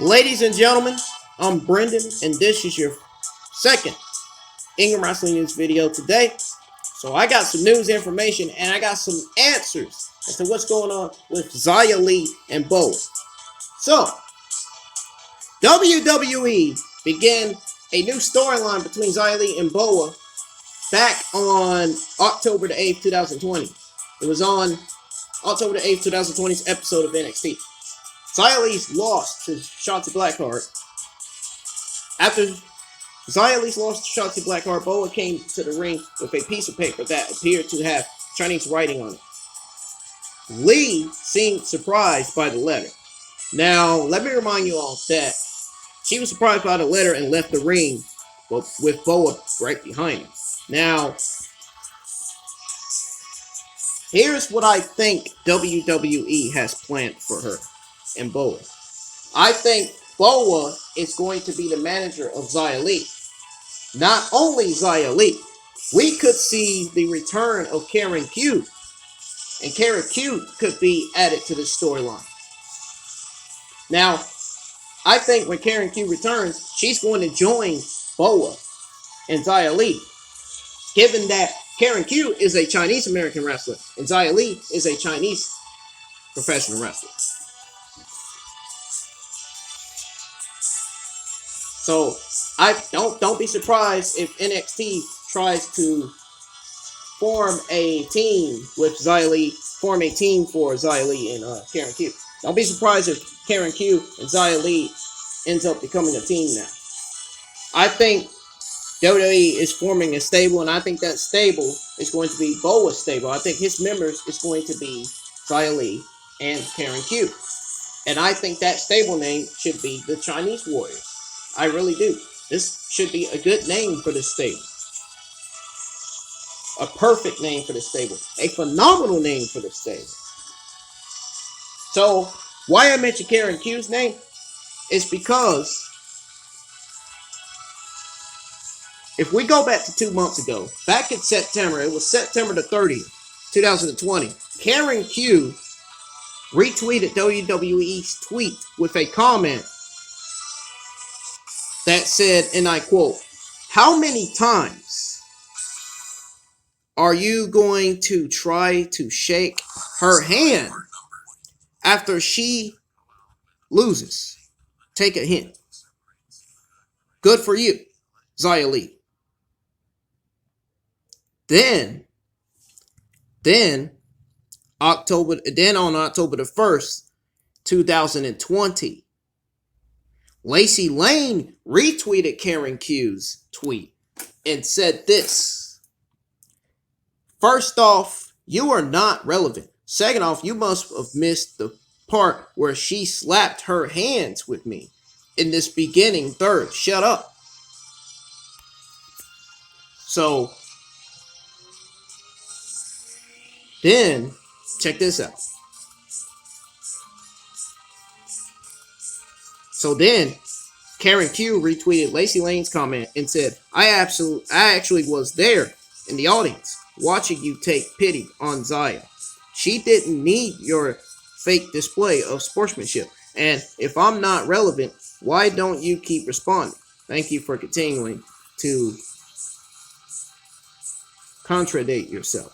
Ladies and gentlemen, I'm Brendan, and this is your second Ingram Wrestling News video today. So I got some news information, and I got some answers as to what's going on with Xia Li and Boa. So, WWE began a new storyline between Xia Li and Boa back on October the 8th, 2020. It was on October the 8th, 2020's episode of NXT. Xia Li's lost to Shotzi Blackheart. After Xia Li's lost to Shotzi Blackheart, Boa came to the ring with a piece of paper that appeared to have Chinese writing on it. Li seemed surprised by the letter. Now, let me remind you all that she was surprised by the letter and left the ring with Boa right behind her. Now, here's what I think WWE has planned for her and Boa. I think Boa is going to be the manager of Xia Li. Not only Xia Li, we could see the return of Karen Q. And Karen Q could be added to this storyline. Now, I think when Karen Q returns, she's going to join Boa and Xia Li. Given that Karen Q is a Chinese American wrestler and Xia Li is a Chinese professional wrestler. So I don't be surprised if NXT tries to form a team with Xia Li, form a team for Xia Li and Karen Q. Don't be surprised if Karen Q and Xia Li ends up becoming a team now. I think WWE is forming a stable, and I think that stable is going to be Boa's stable. I think his members is going to be Xia Li and Karen Q. And I think that stable name should be the Chinese Warriors. I really do. This should be a good name for this stable. A perfect name for this stable. A phenomenal name for this stable. So, why I mentioned Karen Q's name is because if we go back to 2 months ago, back in September, it was September the 30th, 2020, Karen Q retweeted WWE's tweet with a comment that said, and I quote, "How many times are you going to try to shake her hand after she loses? Take a hint. Good for you, Xia Li." Then on October the 1st, 2020, Lacey Lane retweeted Karen Q's tweet and said this: "First off, you are not relevant. Second off, you must have missed the part where she slapped her hands with me in this beginning third. Shut up." So, then, check this out. So then, Karen Q retweeted Lacey Lane's comment and said, I actually was there in the audience watching you take pity on Xia. She didn't need your fake display of sportsmanship. And if I'm not relevant, why don't you keep responding? Thank you for continuing to contradict yourself."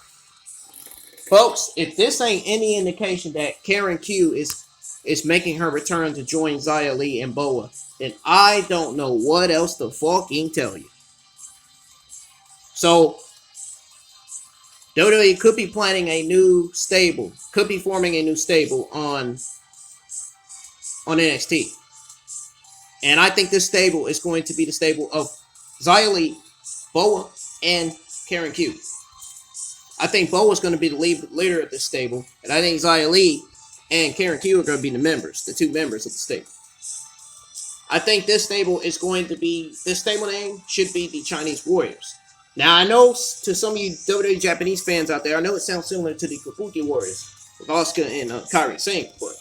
Folks, if this ain't any indication that Karen Q is making her return to join Xia Li and Boa, then I don't know what else to fucking tell you. So, WWE could be planning a new stable, could be forming a new stable on NXT. And I think this stable is going to be the stable of Xia Li, Boa, and Karen Q. I think Boa is going to be the leader of this stable, and I think Xia Li and Karen Q are going to be the members, the two members of the stable. I think this stable is going to be, this stable name should be the Chinese Warriors. Now, I know to some of you WWE Japanese fans out there, I know it sounds similar to the Kabuki Warriors with Asuka and Kairi Singh, but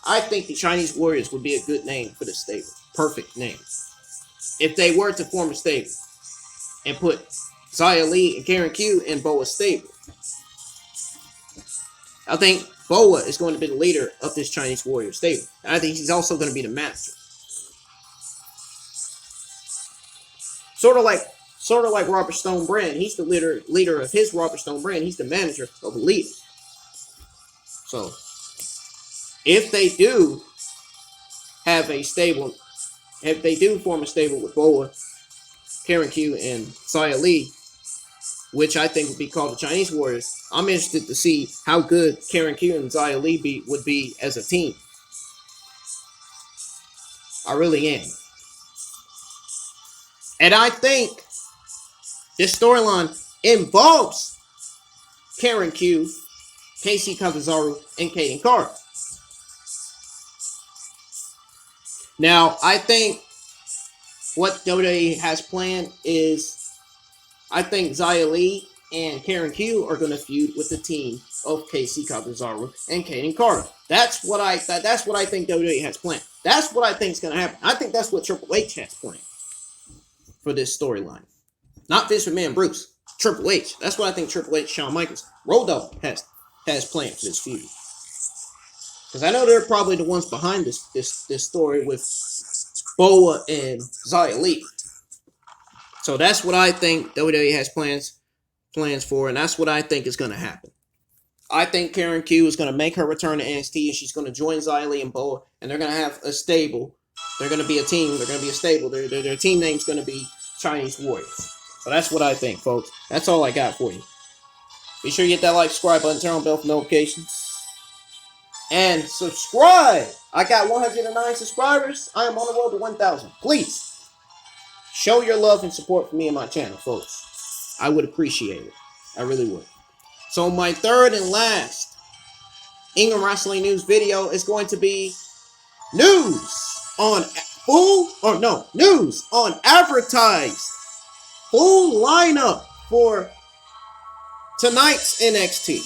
I think the Chinese Warriors would be a good name for this stable. Perfect name. If they were to form a stable and put Xia Li and Karen Q in Boa's stable, I think Boa is going to be the leader of this Chinese Warrior stable. And I think he's also going to be the master. Sort of like Robert Stone Brand. He's the leader of his Robert Stone Brand. He's the manager of the leader. So if they do have a stable, if they do form a stable with Boa, Karen Q, and Xia Li, which I think would be called the Chinese Warriors, I'm interested to see how good Karen Q and Xia Li would be as a team. I really am. And I think this storyline involves Karen Q, Kacy Catanzaro, and Kayden Carter. Now, I think what WWE has planned is, I think Xia Li and Karen Q are going to feud with the team of Kacy Catanzaro and Kayden Carter. That's what I think WWE has planned. That's what I think is going to happen. I think that's what Triple H has planned for this storyline. Not Vince McMahon, Bruce. Triple H. That's what I think Triple H, Shawn Michaels, Road Dogg has planned for this feud. Because I know they're probably the ones behind this story with Boa and Xia Li. So that's what I think WWE has plans for, and that's what I think is going to happen. I think Karen Q is going to make her return to NXT, and she's going to join Xia Li and Boa, and they're going to have a stable. They're going to be a team. They're going to be a stable. Their team name's going to be Chinese Warriors. So that's what I think, folks. That's all I got for you. Be sure you hit that like, subscribe button, turn on bell for notifications. And subscribe. I got 109 subscribers. I am on the road to 1,000. Please show your love and support for me and my channel, folks. I would appreciate it. I really would. So my third and last Ingram Wrestling News video is going to be news on advertised full lineup for tonight's NXT.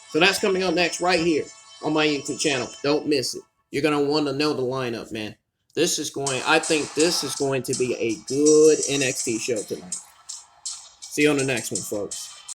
So that's coming up next right here on my YouTube channel. Don't miss it. You're going to want to know the lineup, man. I think this is going to be a good NXT show tonight. See you on the next one, folks.